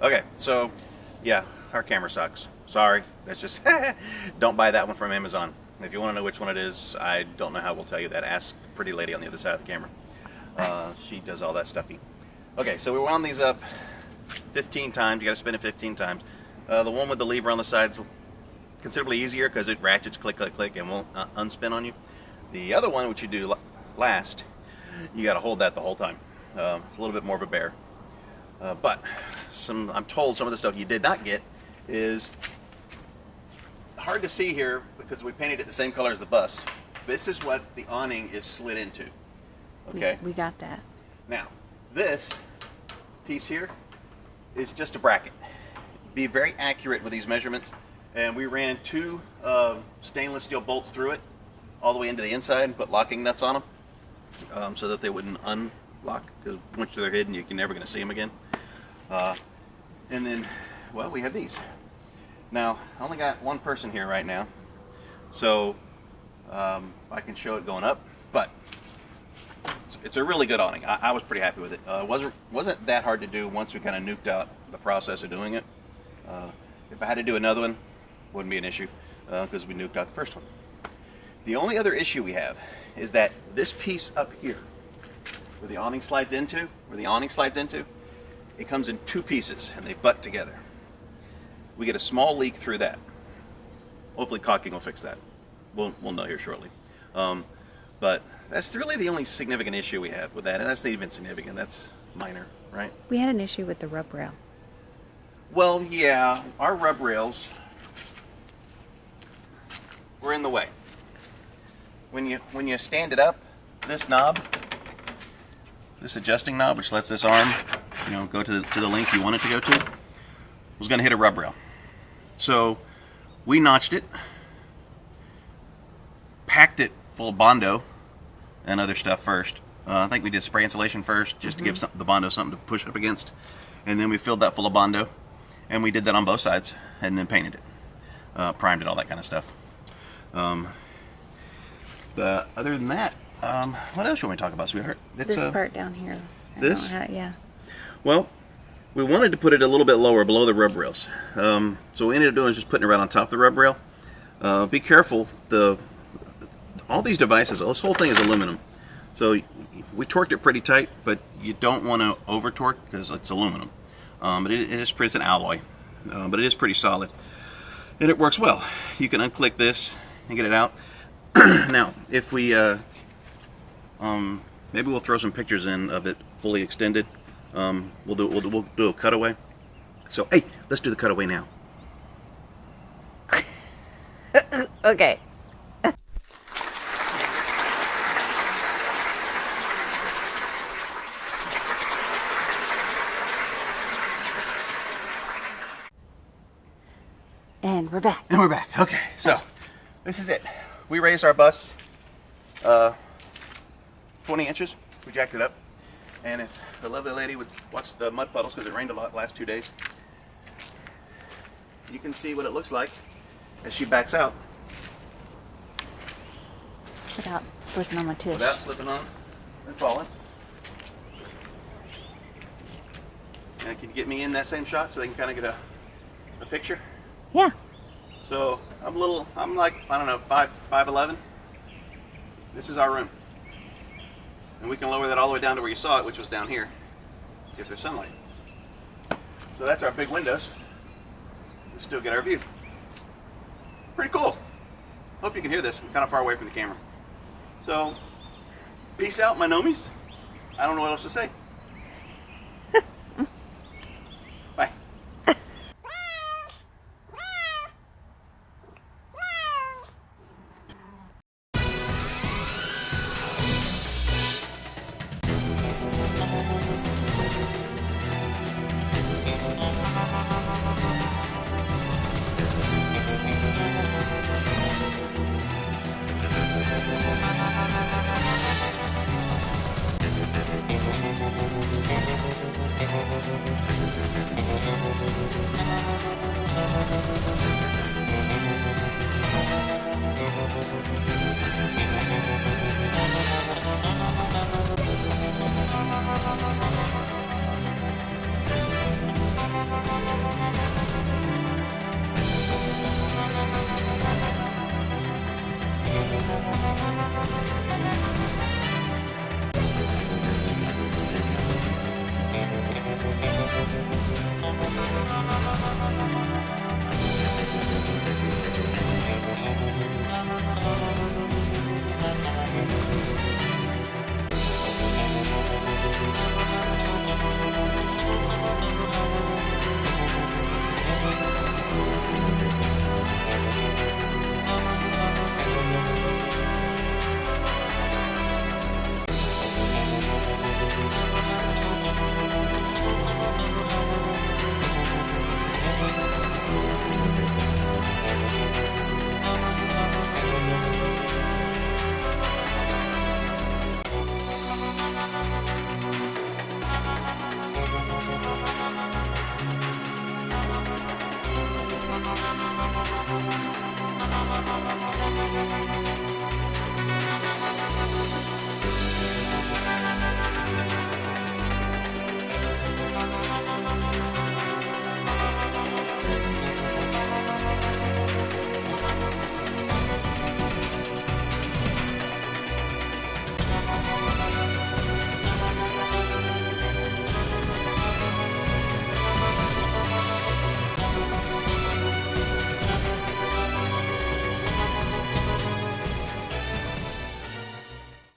Okay, so yeah, our camera sucks. Sorry, that's just don't buy that one from Amazon. If you want to know which one it is, I don't know how we'll tell you that. Ask pretty lady on the other side of the camera. She does all that stuffy. Okay, so we wound these up 15 times. You got to spin it 15 times. The one with the lever on the side's considerably easier because it ratchets, click, click, click, and won't unspin on you. The other one, which you do last, you got to hold that the whole time. It's a little bit more of a bear. But I'm told some of the stuff you did not get is hard to see here because we painted it the same color as the bus. This is what the awning is slid into. Okay? We got that. Now, this piece here is just a bracket. Be very accurate with these measurements. And we ran two stainless steel bolts through it all the way into the inside and put locking nuts on them so that they wouldn't unlock, because once they're hidden you're never going to see them again. And then, well, we have these. Now, I only got one person here right now, so I can show it going up, but it's a really good awning. I was pretty happy with it. It wasn't that hard to do once we kind of nuked out the process of doing it. If I had to do another one, wouldn't be an issue because we nuked out the first one. The only other issue we have is that this piece up here, where the awning slides into, it comes in two pieces and they butt together. We get a small leak through that. Hopefully caulking will fix that. We'll know here shortly. But that's really the only significant issue we have with that, and that's not even significant. That's minor, right? We had an issue with the rub rail. Well, yeah, our rub rails were in the way. When you stand it up, this knob, this adjusting knob, which lets this arm, go to the length you want it to go to, was going to hit a rub rail. So we notched it, packed it full of Bondo and other stuff first. I think we did spray insulation first, just to give the Bondo something to push up against, and then we filled that full of Bondo. And we did that on both sides, and then painted it, primed it, all that kind of stuff. But other than that, what else you want me to talk about, sweetheart? This part down here. This? Yeah. Well, we wanted to put it a little bit lower, below the rub rails. So what we ended up doing is just putting it right on top of the rub rail. Be careful. All these devices, this whole thing is aluminum. So we torqued it pretty tight, but you don't want to over torque because it's aluminum. But it's an alloy, but it is pretty solid, and it works well. You can unclick this and get it out. Now, if we maybe we'll throw some pictures in of it fully extended. We'll do a cutaway. So hey, let's do the cutaway now. Okay. And we're back. And we're back. Okay, so this is it. We raised our bus 20 inches. We jacked it up. And if the lovely lady would watch the mud puddles, because it rained a lot the last 2 days, you can see what it looks like as she backs out. Without slipping on my tush. Without slipping on and falling. And can you get me in that same shot so they can kind of get a picture? Yeah. So I'm like, I don't know, 5'11". This is our room. And we can lower that all the way down to where you saw it, which was down here, if there's sunlight. So that's our big windows. We still get our view. Pretty cool. Hope you can hear this. I'm kind of far away from the camera. So, peace out, my nomies. I don't know what else to say. Bye.